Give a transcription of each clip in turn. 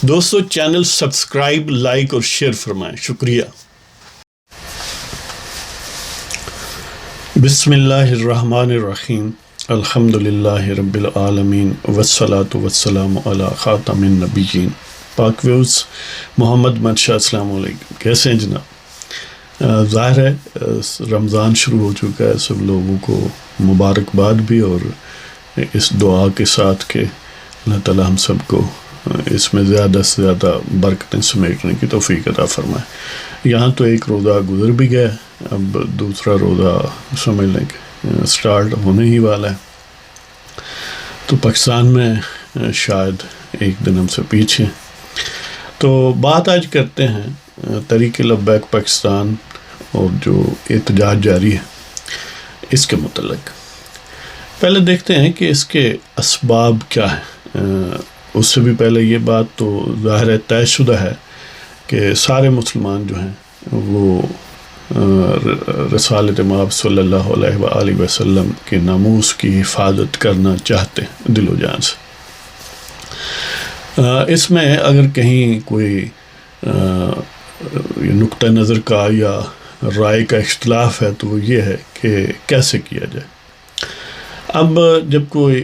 دوستو channel subscribe, like اور share فرمائیں، شکریہ۔ بسم اللہ الرحمن الرحیم، الحمدللہ رب العالمین، والصلاة والسلام علی خاتم النبیین۔ پاک ویوز، محمد منشا، السلام علیکم، کیسے ہیں جناب؟ ظاہر ہے رمضان شروع ہو چکا ہے، سب لوگوں کو مبارکباد بھی، اور اس دعا کے ساتھ کہ اللہ تعالی ہم سب کو اس میں زیادہ سے زیادہ برکتیں سمیٹنے کی توفیق عطا فرمائے۔ یہاں تو ایک روزہ گزر بھی گیا، اب دوسرا روزہ سمجھ لیں کہ سٹارٹ ہونے ہی والا ہے۔ تو پاکستان میں شاید ایک دن ہم سے پیچھے۔ تو بات آج کرتے ہیں تحریک لبیک پاکستان اور جو احتجاج جاری ہے اس کے متعلق۔ پہلے دیکھتے ہیں کہ اس کے اسباب کیا ہیں۔ اس سے بھی پہلے یہ بات تو ظاہر ہے طے شدہ ہے کہ سارے مسلمان جو ہیں وہ رسالت مآب صلی اللہ علیہ وآلہ وسلم کے ناموس کی حفاظت کرنا چاہتے ہیں دل و جان سے۔ اس میں اگر کہیں کوئی نقطہ نظر کا یا رائے کا اختلاف ہے تو وہ یہ ہے کہ کیسے کیا جائے۔ اب جب کوئی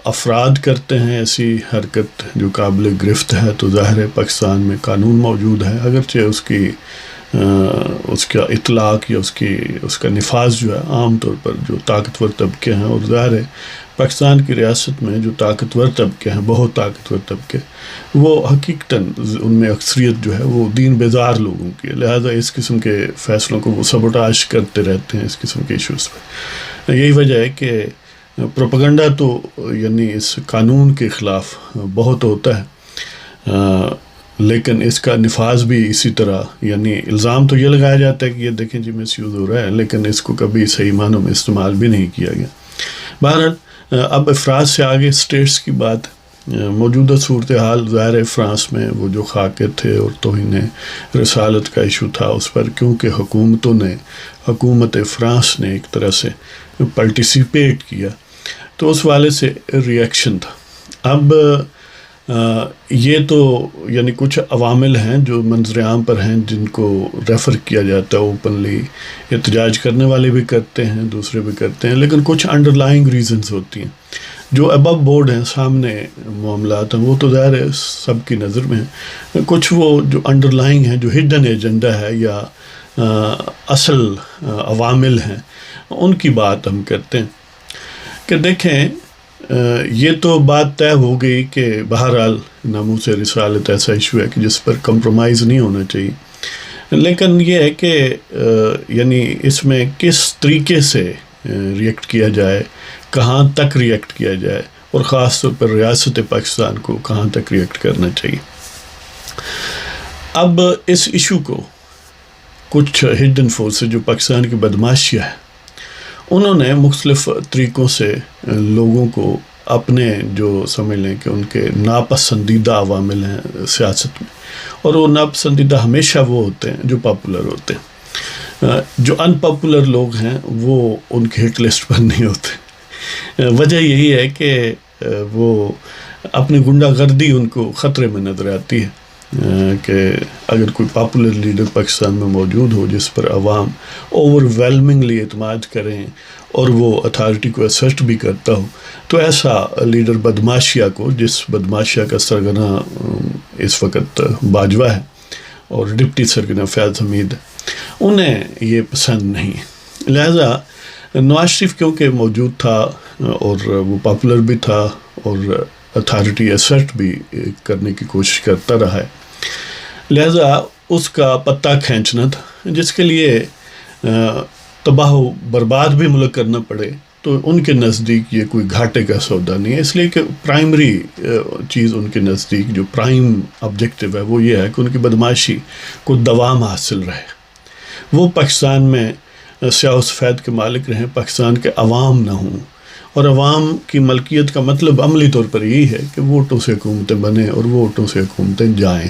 افراد کرتے ہیں ایسی حرکت جو قابل گرفت ہے تو ظاہر ہے پاکستان میں قانون موجود ہے، اگرچہ اس کا اطلاق یا اس کا نفاذ جو ہے عام طور پر جو طاقتور طبقے ہیں، اور ظاہر ہے پاکستان کی ریاست میں جو طاقتور طبقے ہیں، بہت طاقتور طبقے، وہ حقیقتاً ان میں اکثریت جو ہے وہ دین بیزار لوگوں کی ہے، لہٰذا اس قسم کے فیصلوں کو وہ سبوٹاژ کرتے رہتے ہیں اس قسم کے ایشوز پہ۔ یہی وجہ ہے کہ پروپیگنڈا تو یعنی اس قانون کے خلاف بہت ہوتا ہے، لیکن اس کا نفاذ بھی اسی طرح، یعنی الزام تو یہ لگایا جاتا ہے کہ یہ دیکھیں جی مس یوز ہو رہا ہے، لیکن اس کو کبھی صحیح معنوں میں استعمال بھی نہیں کیا گیا۔ بہرحال اب افراد سے آگے اسٹیٹس کی بات، موجودہ صورتحال ظاہر ہے فرانس میں وہ جو خاکے تھے اور توہین رسالت کا ایشو تھا اس پر، کیونکہ حکومت فرانس نے ایک طرح سے پارٹیسپیٹ کیا تو اس والے سے ریئیکشن تھا۔ اب یہ تو یعنی کچھ عوامل ہیں جو منظر عام پر ہیں جن کو ریفر کیا جاتا ہے اوپنلی، احتجاج کرنے والے بھی کرتے ہیں، دوسرے بھی کرتے ہیں، لیکن کچھ انڈر لائنگ ریزنز ہوتی ہیں جو ابو بورڈ ہیں، سامنے معاملات ہیں، وہ تو ظاہر ہے سب کی نظر میں ہیں۔ کچھ وہ جو انڈر لائنگ ہیں، جو ہڈن ایجنڈا ہے یا اصل عوامل ہیں، ان کی بات ہم کرتے ہیں کہ دیکھیں یہ تو بات طے ہو گئی کہ بہرحال ناموس رسالت ایسا ایشو ہے کہ جس پر کمپرومائز نہیں ہونا چاہیے، لیکن یہ ہے کہ یعنی اس میں کس طریقے سے ریئیکٹ کیا جائے، کہاں تک ریئیکٹ کیا جائے، اور خاص طور پر ریاست پاکستان کو کہاں تک ریئیکٹ کرنا چاہیے۔ اب اس ایشو کو کچھ ہڈن فورسز جو پاکستان کی بدماشیاں ہیں، انہوں نے مختلف طریقوں سے لوگوں کو اپنے جو سمجھ لیں کہ ان کے ناپسندیدہ عوامل ہیں سیاست میں، اور وہ ناپسندیدہ ہمیشہ وہ ہوتے ہیں جو پاپولر ہوتے ہیں، جو ان پاپولر لوگ ہیں وہ ان کے ہٹ لسٹ پر نہیں ہوتے۔ وجہ یہی ہے کہ وہ اپنی غنڈہ گردی ان کو خطرے میں نظر آتی ہے کہ اگر کوئی پاپولر لیڈر پاکستان میں موجود ہو جس پر عوام اوور ویلمنگلی اعتماد کریں اور وہ اتھارٹی کو اسسٹ بھی کرتا ہو، تو ایسا لیڈر بدماشیا کو، جس بدماشیا کا سرگنا اس وقت باجوہ ہے اور ڈپٹی سرگنا فیاض حمید، انہیں یہ پسند نہیں۔ لہذا نواز شریف کیونکہ موجود تھا اور وہ پاپولر بھی تھا اور اتھارٹی اسسٹ بھی کرنے کی کوشش کرتا رہا ہے، لہذا اس کا پتہ کھینچنا تھا، جس کے لیے تباہ و برباد بھی ملک کرنا پڑے تو ان کے نزدیک یہ کوئی گھاٹے کا سودا نہیں ہے، اس لیے کہ پرائمری چیز ان کے نزدیک جو پرائم آبجیکٹو ہے وہ یہ ہے کہ ان کی بدماشی کو دوام حاصل رہے، وہ پاکستان میں سیاہ و سفید کے مالک رہیں، پاکستان کے عوام نہ ہوں، اور عوام کی ملکیت کا مطلب عملی طور پر یہی ہے کہ ووٹوں سے حکومتیں بنیں اور ووٹوں سے حکومتیں جائیں،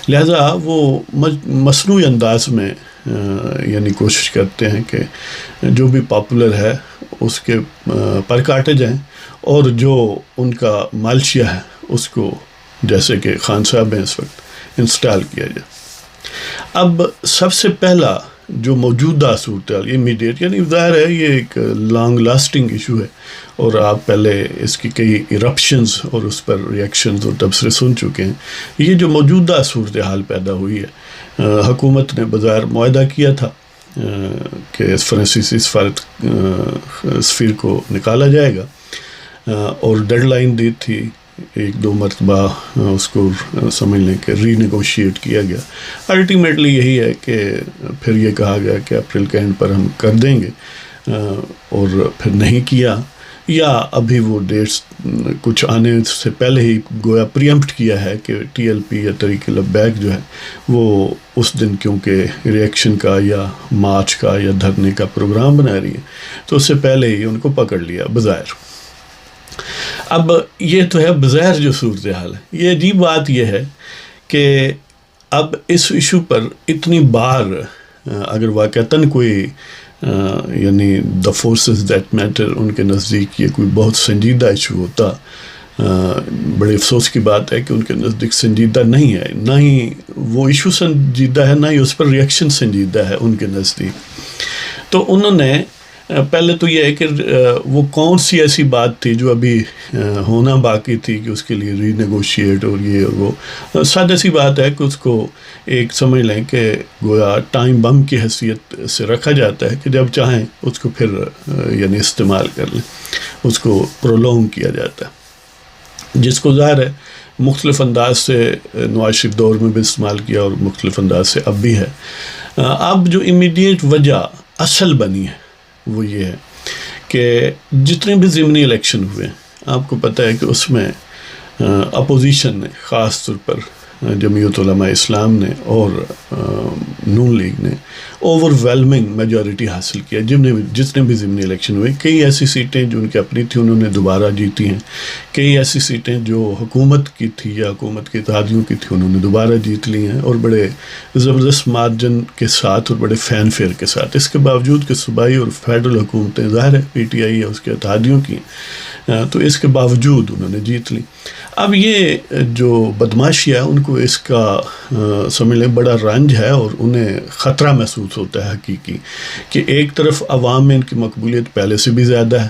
لہذا وہ مصنوعی انداز میں یعنی کوشش کرتے ہیں کہ جو بھی پاپولر ہے اس کے پر کاٹے جائیں اور جو ان کا مالشیا ہے اس کو جیسے کہ خان صاحب ہیں اس وقت انسٹال کیا جائے۔ اب سب سے پہلا جو موجودہ صورتحال امیڈیٹ، یعنی ظاہر ہے یہ ایک لانگ لاسٹنگ ایشو ہے، اور آپ پہلے اس کی کئی ایرپشنز اور اس پر ریئیکشنز اور تبصرے سن چکے ہیں۔ یہ جو موجودہ صورتحال پیدا ہوئی ہے، حکومت نے بظاہر معاہدہ کیا تھا کہ فرانسیسی سفیر کو نکالا جائے گا، اور ڈیڈ لائن دی تھی، ایک دو مرتبہ اس کو سمجھ لیں کہ ری نیگوشیٹ کیا گیا۔ الٹیمیٹلی یہی ہے کہ پھر یہ کہا گیا کہ اپریل کے اینڈ پر ہم کر دیں گے، اور پھر نہیں کیا، یا ابھی وہ ڈیٹس کچھ آنے سے پہلے ہی گویا پریمپٹ کیا ہے کہ ٹی ایل پی یا تحریک لبیک جو ہے وہ اس دن کیونکہ ریئیکشن کا یا مارچ کا یا دھرنے کا پروگرام بنا رہی ہے، تو اس سے پہلے ہی ان کو پکڑ لیا بظاہر۔ اب یہ تو ہے بظاہر جو صورتحال ہے۔ یہ عجیب بات یہ ہے کہ اب اس ایشو پر اتنی بار اگر واقعتاً کوئی یعنی دا فورسز دیٹ میٹر ان کے نزدیک یہ کوئی بہت سنجیدہ ایشو ہوتا، بڑے افسوس کی بات ہے کہ ان کے نزدیک سنجیدہ نہیں ہے، نہ ہی وہ ایشو سنجیدہ ہے، نہ ہی اس پر ریئیکشن سنجیدہ ہے ان کے نزدیک۔ تو انہوں نے پہلے تو یہ ہے کہ وہ کون سی ایسی بات تھی جو ابھی ہونا باقی تھی کہ اس کے لیے ری نیگوشیٹ اور یہ اور وہ، سادہ سی بات ہے کہ اس کو ایک سمجھ لیں کہ گویا ٹائم بم کی حیثیت سے رکھا جاتا ہے کہ جب چاہیں اس کو پھر یعنی استعمال کر لیں، اس کو پرولونگ کیا جاتا ہے، جس کو ظاہر ہے مختلف انداز سے نواز شریف دور میں بھی استعمال کیا اور مختلف انداز سے اب بھی ہے۔ اب جو امیڈیٹ وجہ اصل بنی ہے وہ یہ ہے کہ جتنے بھی ضمنی الیکشن ہوئے ہیں، آپ کو پتہ ہے کہ اس میں اپوزیشن نے، خاص طور پر جمعیت علماء اسلام نے اور نون لیگ نے اوور ویلمنگ میجورٹی حاصل کیا جتنے بھی ضمنی الیکشن ہوئے۔ کئی ایسی سیٹیں جو ان کی اپنی تھیں انہوں نے دوبارہ جیتی ہیں، کئی ایسی سیٹیں جو حکومت کی تھی یا حکومت کے اتحادیوں کی تھی انہوں نے دوبارہ جیت لی ہیں، اور بڑے زبردست مارجن کے ساتھ اور بڑے فین فیئر کے ساتھ۔ اس کے باوجود کہ صوبائی اور فیڈرل حکومتیں ظاہر ہے پی ٹی آئی یا اس کے اتحادیوں کی، تو اس کے باوجود انہوں نے جیت لی۔ اب یہ جو بدماشی ہے ان کو اس کا سمجھ لیں بڑا رنج ہے، اور انہیں خطرہ محسوس ہوتا ہے حقیقی کہ ایک طرف عوام میں ان کی مقبولیت پہلے سے بھی زیادہ ہے،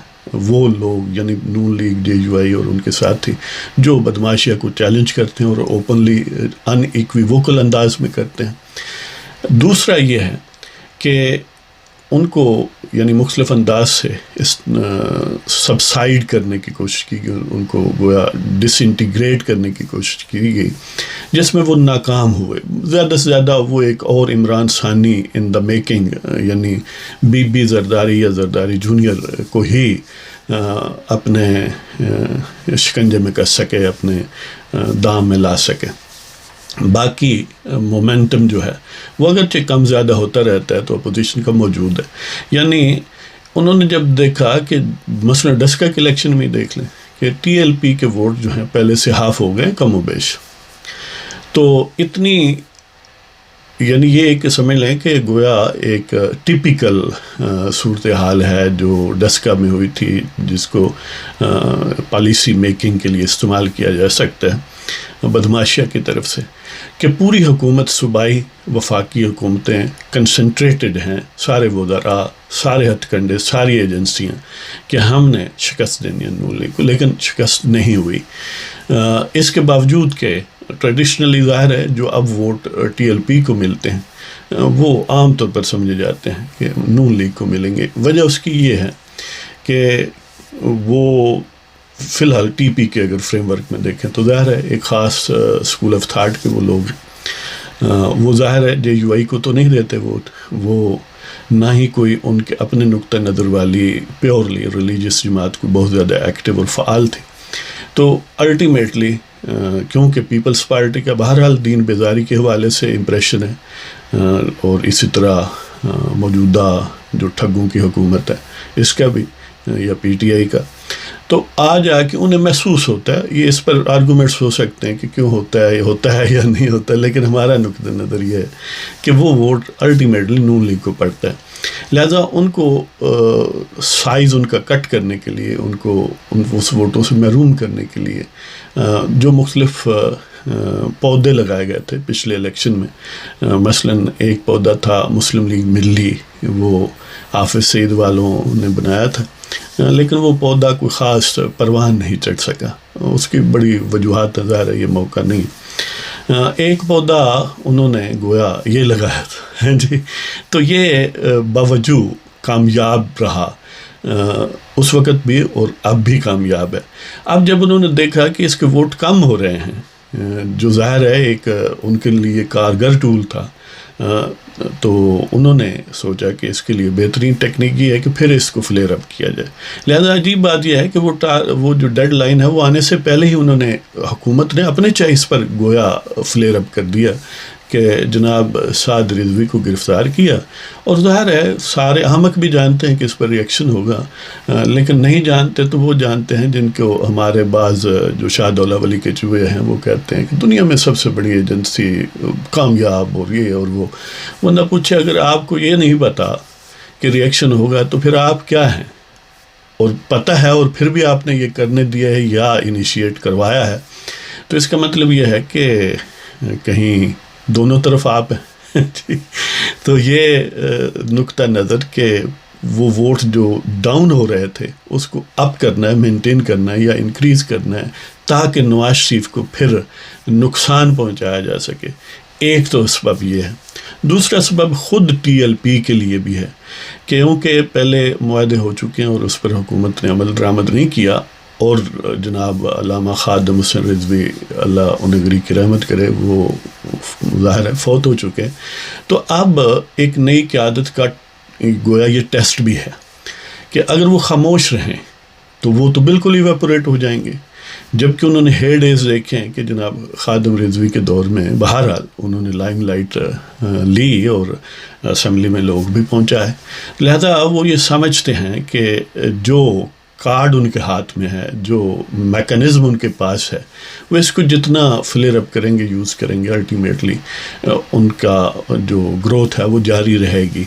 وہ لوگ یعنی نون لیگ، جے یو آئی اور ان کے ساتھی جو بدماشیہ کو چیلنج کرتے ہیں اور اوپنلی ان ایکویووکل انداز میں کرتے ہیں۔ دوسرا یہ ہے کہ ان کو یعنی مختلف انداز سے سبسائڈ کرنے کی کوشش کی گئی، ان کو گویا ڈس انٹیگریٹ کرنے کی کوشش کی گئی، جس میں وہ ناکام ہوئے۔ زیادہ سے زیادہ وہ ایک اور عمران ثانی ان دا میکنگ، یعنی بی بی زرداری یا زرداری جونیئر کو ہی اپنے شکنجے میں کس سکے، اپنے دام میں لا سکے۔ باقی مومنٹم جو ہے وہ اگرچہ کم زیادہ ہوتا رہتا ہے تو اپوزیشن کا موجود ہے۔ یعنی انہوں نے جب دیکھا کہ مثلا ڈسکا کے الیکشن میں دیکھ لیں کہ ٹی ایل پی کے ووٹ جو ہیں پہلے سے ہاف ہو گئے کم و بیش، تو اتنی یعنی یہ ایک سمجھ لیں کہ گویا ایک ٹیپیکل صورتحال ہے جو ڈسکا میں ہوئی تھی، جس کو پالیسی میکنگ کے لیے استعمال کیا جا سکتا ہے بدماشیہ کی طرف سے، کہ پوری حکومت صوبائی وفاقی حکومتیں کنسنٹریٹڈ ہیں، سارے وزراء، سارے ہتھ کنڈے، ساری ایجنسیاں، کہ ہم نے شکست دینی ہے نون لیگ کو، لیکن شکست نہیں ہوئی۔ اس کے باوجود کہ ٹریڈیشنلی ظاہر ہے جو اب ووٹ ٹی ایل پی کو ملتے ہیں وہ عام طور پر سمجھے جاتے ہیں کہ نون لیگ کو ملیں گے۔ وجہ اس کی یہ ہے کہ وہ فی الحال ٹی پی کے اگر فریم ورک میں دیکھیں تو ظاہر ہے ایک خاص اسکول آف تھاٹ کے وہ لوگ، وہ ظاہر ہے جے یو آئی کو تو نہیں دیتے ووٹ، وہ نہ ہی کوئی ان کے اپنے نقطہ نظر والی پیورلی ریلیجیس جماعت کو بہت زیادہ ایکٹیو اور فعال تھی۔ تو الٹیمیٹلی کیونکہ پیپلز پارٹی کا بہرحال دین بیزاری کے حوالے سے امپریشن ہے، اور اسی طرح موجودہ جو ٹھگوں کی حکومت ہے اس کا بھی، یا پی ٹی آئی کا، تو آ جا کے انہیں محسوس ہوتا ہے، یہ اس پر آرگومنٹس ہو سکتے ہیں کہ کیوں ہوتا ہے، یہ ہوتا ہے یا نہیں ہوتا، لیکن ہمارا نقطہ نظر یہ ہے کہ وہ ووٹ الٹیمیٹلی نون لیگ کو پڑتا ہے۔ لہذا ان کو سائز ان کا کٹ کرنے کے لیے، ان کو اس ووٹوں سے محروم کرنے کے لیے جو مختلف پودے لگائے گئے تھے پچھلے الیکشن میں. مثلاً ایک پودا تھا مسلم لیگ ملی، وہ حافظ سعید والوں نے بنایا تھا، لیکن وہ پودا کوئی خاص پروان نہیں چڑھ سکا. اس کی بڑی وجوہات ظاہر ہے، یہ موقع نہیں. ایک پودا انہوں نے گویا یہ لگایا تھا جی، تو یہ باوجود کامیاب رہا اس وقت بھی اور اب بھی کامیاب ہے. اب جب انہوں نے دیکھا کہ اس کے ووٹ کم ہو رہے ہیں، جو ظاہر ہے ایک ان کے لیے کارگر ٹول تھا، تو انہوں نے سوچا کہ اس کے لیے بہترین ٹیکنیک یہ ہے کہ پھر اس کو فلیئر اپ کیا جائے. لہذا عجیب بات یہ ہے کہ وہ جو ڈیڈ لائن ہے وہ آنے سے پہلے ہی انہوں نے، حکومت نے اپنے چائس پر گویا فلیئر اپ کر دیا کہ جناب سعد رضوی کو گرفتار کیا. اور ظاہر ہے سارے احمق بھی جانتے ہیں کہ اس پر ریئیکشن ہوگا، لیکن نہیں جانتے تو وہ جانتے ہیں جن کو ہمارے بعض جو شاہ دولہ ولی کے چوہے ہیں وہ کہتے ہیں کہ دنیا میں سب سے بڑی ایجنسی کامیاب اور یہ اور وہ. نہ پوچھے اگر آپ کو یہ نہیں پتا کہ ریئیکشن ہوگا تو پھر آپ کیا ہیں، اور پتہ ہے اور پھر بھی آپ نے یہ کرنے دیا ہے یا انیشیٹ کروایا ہے، تو اس کا مطلب یہ ہے کہ کہیں دونوں طرف آپ ہیں جی. تو یہ نقطہ نظر کہ وہ ووٹ جو ڈاؤن ہو رہے تھے اس کو اپ کرنا ہے، مینٹین کرنا ہے یا انکریز کرنا ہے تاکہ نواز شریف کو پھر نقصان پہنچایا جا سکے. ایک تو سبب یہ ہے. دوسرا سبب خود ٹی ایل پی کے لیے بھی ہے، کیونکہ پہلے معاہدے ہو چکے ہیں اور اس پر حکومت نے عمل درآمد نہیں کیا، اور جناب علامہ خادم حسین رضوی اللہ انہیں گری کی رحمت کرے وہ ظاہر ہے فوت ہو چکے. تو اب ایک نئی قیادت کا گویا یہ ٹیسٹ بھی ہے کہ اگر وہ خاموش رہیں تو وہ تو بالکل ایویپوریٹ ہو جائیں گے. جبکہ انہوں نے ہیئر ڈیز دیکھے ہیں کہ جناب خادم رضوی کے دور میں بہرحال انہوں نے لائم لائٹ لی اور اسمبلی میں لوگ بھی پہنچائے. لہذا وہ یہ سمجھتے ہیں کہ جو کارڈ ان کے ہاتھ میں ہے، جو میکانزم ان کے پاس ہے، وہ اس کو جتنا فلیئر اپ کریں گے، یوز کریں گے، الٹیمیٹلی ان کا جو گروتھ ہے وہ جاری رہے گی.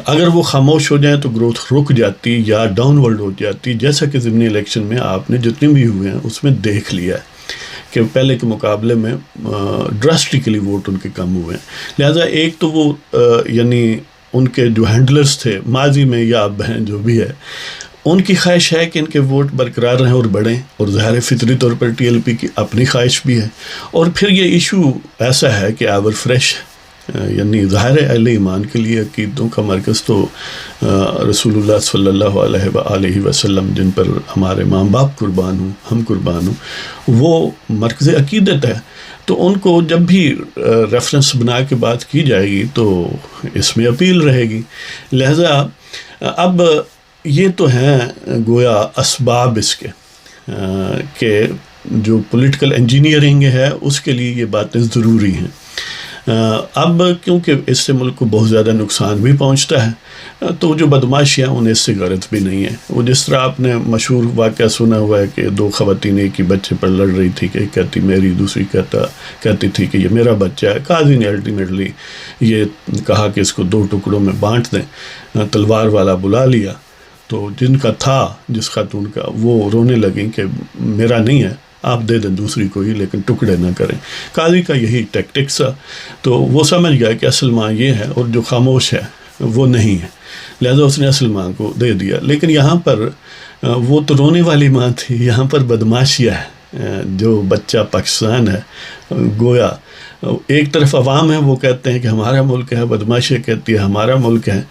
اگر وہ خاموش ہو جائیں تو گروتھ رک جاتی یا ڈاؤن ورلڈ ہو جاتی، جیسا کہ ضمنی الیکشن میں آپ نے جتنے بھی ہوئے ہیں اس میں دیکھ لیا ہے کہ پہلے کے مقابلے میں ڈراسٹکلی ووٹ ان کے کم ہوئے ہیں. لہذا ایک تو وہ یعنی ان کے جو ہینڈلرز تھے ماضی میں یا اب ہیں جو بھی ہے، ان کی خواہش ہے کہ ان کے ووٹ برقرار رہیں اور بڑھیں، اور ظاہر فطری طور پر ٹی ایل پی کی اپنی خواہش بھی ہے. اور پھر یہ ایشو ایسا ہے کہ ایور فریش، یعنی ظاہر اہل ایمان کے لیے عقیدوں کا مرکز تو رسول اللہ صلی اللہ علیہ وآلہ وسلم، جن پر ہمارے ماں باپ قربان ہوں، ہم قربان ہوں، وہ مرکز عقیدت ہے. تو ان کو جب بھی ریفرنس بنا کے بات کی جائے گی تو اس میں اپیل رہے گی. لہذا اب یہ تو ہیں گویا اسباب اس کے کہ جو پولیٹیکل انجینئرنگ ہے اس کے لیے یہ باتیں ضروری ہیں. اب کیونکہ اس سے ملک کو بہت زیادہ نقصان بھی پہنچتا ہے، تو جو بدماشیاں انہیں اس سے غرض بھی نہیں ہے. وہ جس طرح آپ نے مشہور واقعہ سنا ہوا ہے کہ دو خواتین ایک ہی بچے پر لڑ رہی تھی، کہ ایک کہتی میری، دوسری کہتی تھی کہ یہ میرا بچہ ہے. قاضی نے الٹیمیٹلی یہ کہا کہ اس کو دو ٹکڑوں میں بانٹ دیں. تلوار والا بلا لیا، تو جن کا تھا، جس خاتون کا، وہ رونے لگیں کہ میرا نہیں ہے، آپ دے دیں دوسری کو ہی، لیکن ٹکڑے نہ کریں. قاضی کا یہی ٹیکٹکس تھا. تو وہ سمجھ گیا کہ اصل ماں یہ ہے اور جو خاموش ہے وہ نہیں ہے، لہذا اس نے اصل ماں کو دے دیا. لیکن یہاں پر وہ تو رونے والی ماں تھی، یہاں پر بدماشیہ ہے. جو بچہ پاکستان ہے، گویا ایک طرف عوام ہے وہ کہتے ہیں کہ ہمارا ملک ہے، بدماشیہ کہتی ہے ہمارا ملک ہے.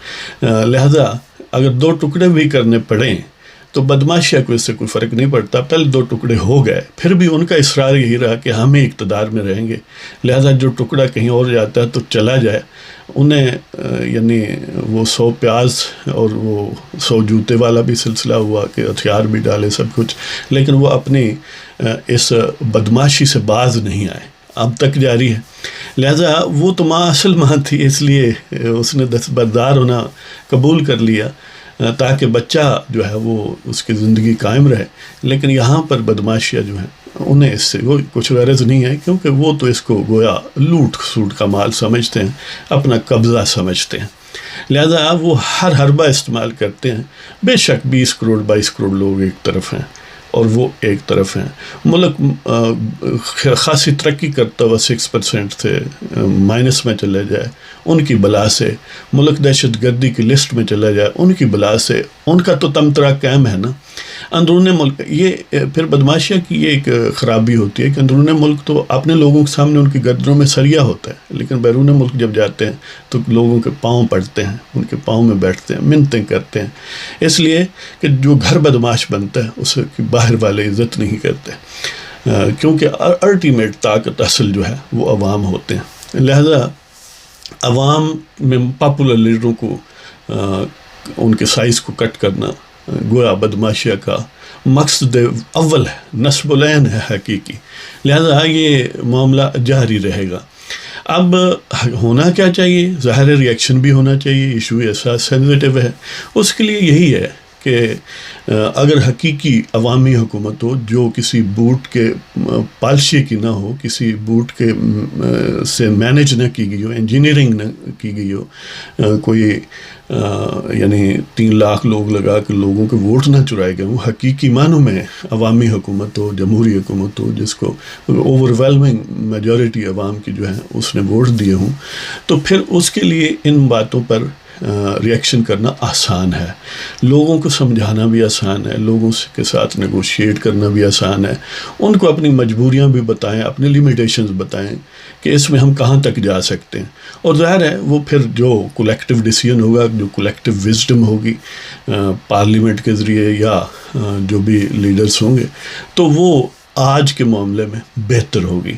لہذا اگر دو ٹکڑے بھی کرنے پڑیں تو بدماشیہ کو اس سے کوئی فرق نہیں پڑتا. پہلے دو ٹکڑے ہو گئے، پھر بھی ان کا اصرار یہی رہا کہ ہم ہی اقتدار میں رہیں گے. لہذا جو ٹکڑا کہیں اور جاتا ہے تو چلا جائے. انہیں یعنی وہ 100 پیاز اور وہ 100 جوتے والا بھی سلسلہ ہوا کہ ہتھیار بھی ڈالے سب کچھ، لیکن وہ اپنی اس بدماشی سے باز نہیں آئے، اب تک جاری ہے. لہذا وہ تو ماں اصل ماں تھی، اس لیے اس نے دستبردار ہونا قبول کر لیا تاکہ بچہ جو ہے وہ اس کی زندگی قائم رہے. لیکن یہاں پر بدماشیاں جو ہیں انہیں اس سے وہ کچھ غرض نہیں ہے، کیونکہ وہ تو اس کو گویا لوٹ سوٹ کا مال سمجھتے ہیں، اپنا قبضہ سمجھتے ہیں. لہذا وہ ہر حربہ استعمال کرتے ہیں. بے شک 20 کروڑ 22 کروڑ لوگ ایک طرف ہیں اور وہ ایک طرف ہیں. ملک خاصی ترقی کرتا ہوا 6% سے مائنس میں چلے جائے ان کی بلا سے، ملک دہشت گردی کی لسٹ میں چلا جائے ان کی بلا سے، ان کا تو تمترا قائم ہے نا. اندرون ملک یہ پھر بدماشیہ کی یہ ایک خرابی ہوتی ہے کہ اندرون ملک تو اپنے لوگوں کے سامنے ان کی گردنوں میں سریا ہوتا ہے، لیکن بیرون ملک جب جاتے ہیں تو لوگوں کے پاؤں پڑتے ہیں، ان کے پاؤں میں بیٹھتے ہیں، منتیں کرتے ہیں، اس لیے کہ جو گھر بدماش بنتا ہے اسے باہر والے عزت نہیں کرتے، کیونکہ الٹیمیٹ طاقت اصل جو ہے وہ عوام ہوتے ہیں. لہذا عوام میں پاپولر لیڈروں کو ان کے سائز کو کٹ کرنا گویا بدماشیہ کا مقصد اول ہے، نصب العین ہے حقیقی. لہذا یہ معاملہ جاری رہے گا. اب ہونا کیا چاہیے؟ ظاہر ری ایکشن بھی ہونا چاہیے، ایشو ایسا سینسیٹیو ہے. اس کے لیے یہی ہے کہ اگر حقیقی عوامی حکومت ہو جو کسی بوٹ کے پالشی کی نہ ہو، کسی بوٹ کے سے مینج نہ کی گئی ہو، انجینئرنگ نہ کی گئی ہو، کوئی یعنی 3 لاکھ لوگ لگا کے لوگوں کے ووٹ نہ چرائے گئے ہوں، حقیقی معنوں میں عوامی حکومت ہو، جمہوری حکومت ہو جس کو اوور ویلمنگ میجورٹی عوام کی جو ہے اس نے ووٹ دیے ہوں، تو پھر اس کے لیے ان باتوں پر ریئیکشن کرنا آسان ہے، لوگوں کو سمجھانا بھی آسان ہے، لوگوں کے ساتھ نیگوشیٹ کرنا بھی آسان ہے، ان کو اپنی مجبوریاں بھی بتائیں، اپنے لیمیٹیشنز بتائیں کہ اس میں ہم کہاں تک جا سکتے ہیں. اور ظاہر ہے وہ پھر جو کولیکٹیو ڈیسیژن ہوگا، جو کولیکٹیو وزڈم ہوگی پارلیمنٹ کے ذریعے یا جو بھی لیڈرز ہوں گے، تو وہ آج کے معاملے میں بہتر ہوگی.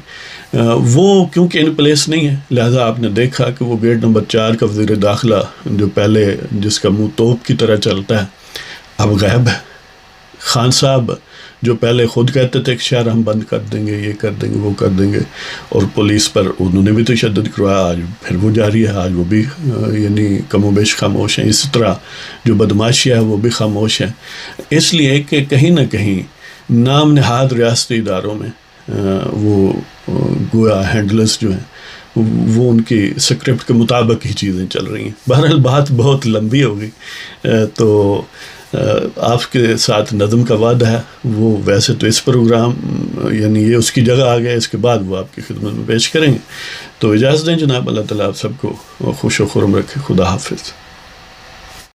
وہ کیونکہ ان پلیس نہیں ہے، لہذا آپ نے دیکھا کہ وہ گیٹ نمبر 4 کا وزیر داخلہ جو پہلے جس کا منہ توپ کی طرح چلتا ہے اب غائب ہے. خان صاحب جو پہلے خود کہتے تھے کہ شہر ہم بند کر دیں گے، یہ کر دیں گے، وہ کر دیں گے، اور پولیس پر انہوں نے بھی تشدد کروایا، آج پھر وہ جاری ہے، آج وہ بھی یعنی کم و بیش خاموش ہیں. اسی طرح جو بدماشی ہے وہ بھی خاموش ہیں، اس لیے کہ کہیں نہ کہیں نام نہاد ریاستی اداروں میں وہ گویا ہینڈلرز جو ہیں وہ ان کی سکرپٹ کے مطابق ہی چیزیں چل رہی ہیں. بہرحال بات بہت لمبی ہوگی، تو آپ کے ساتھ نظم کا وعدہ ہے. وہ ویسے تو اس پروگرام یعنی یہ اس کی جگہ آ گیا، اس کے بعد وہ آپ کی خدمت میں پیش کریں گے. تو اجازت دیں جناب، اللہ تعالیٰ آپ سب کو خوش و خرم رکھے. خدا حافظ.